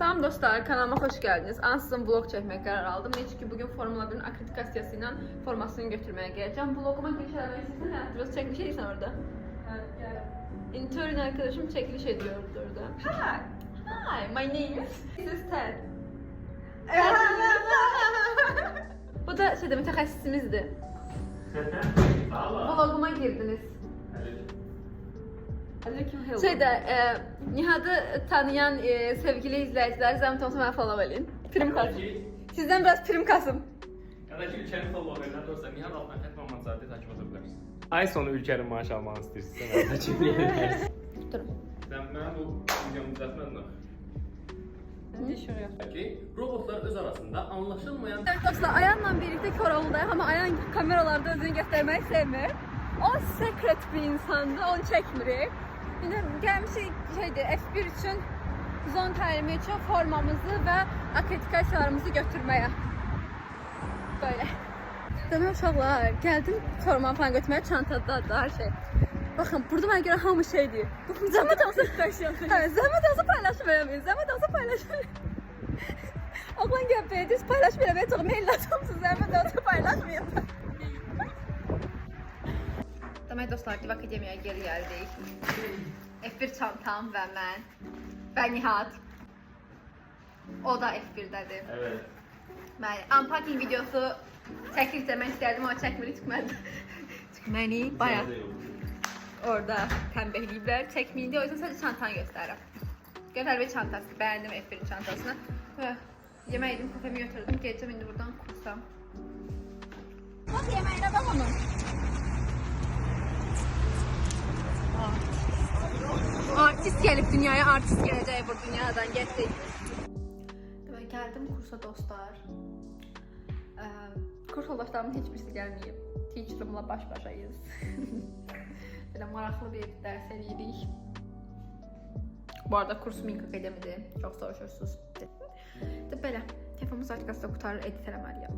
Salam dostlar, kanalıma hoş geldiniz. Ansızın vlog çekmeye karar aldım. Necə ki bugün Formula 1'in akreditasiyası ilə formasını götürmeye geleceğim. Vloguma giriş eləmək istəyirsən, hə, biraz çəkiliş edirsən orada. Intern arkadaşım çekiliş ediyordu orada. Hi, hi, my name is Ted. Bu da şeyde mütəxəssisimizdir. Vloguma girdiniz. Şeyde, Nihat'ı tanıyan sevgili izleyiciler, zahmet olsa bana follow edin. Prim kasım. Sizden biraz prim kasım. Kadaki ülkenin follow edenler olsa Nihat Altan Fətman Mansardı takip edebilirsiniz. Ay sonu ülkenin maaş almanı istiyorsan takip edebilirsin. Durun. Sen bana bu videomu düzeltmedin mi? Düşürüyor. Ki robotlar öz arasında anlaşılmayan... Evet dostlar, Ayan'la birlikte Koroğlu'dayım ama Ayan kameralarda özünü göstermeyi sevmir. O secret bir insandı, onu çekmirik. Yine gelmişik şeydi, F1 için, zon təlimi için formamızı ve akreditasiyalarımızı götürmeye. Böyle. Demək uşaqlar, geldim formamı falan götürmeye, çantada da her şey. Bakın, burada bana göre hamı şey deyir. Zəhmət olsa paylaşın. Zəhmət olsa paylaşım eləməyin, zəhmət olsa paylaşın. Oğlan gəlib deyir, paylaşım eləməyə çox mail atmışsın, zəhmət olsa paylaşmayın. Demək dostlar, Div Akademiyaya geri gəldik. F1 çantam və mən və Nihat. O da F1'dədir. Evet. Bəli, unpacking videosu çəkir demək istərdim, amma çəkmiri çıxmadı. Çünki məni bayağı orada tənbəhliyiblər, çəkməyin deyə, o yüzden sadəcə çantanı göstərirəm. Gözəl bir çantası, bəyəndim F1 çantasını. Yemək yedim, kafemi götürdüm, geleceğim indi buradan kursam. Bak yemeğine bak onun. Artist gelip dünyaya, artist geleceği bu dünyadan geçtik. Demek geldim kursa dostlar. Kurs yoldaşlarımın hiçbirisi gelmeyip teacher'ımla baş başayız. Böyle maraqlı bir ders eləyirik. Bu arada kurs Mink Akademi'dir. Çok soruşursunuz. Böyle telefonumuz artık aslında kurtarır, edit eləməliyəm.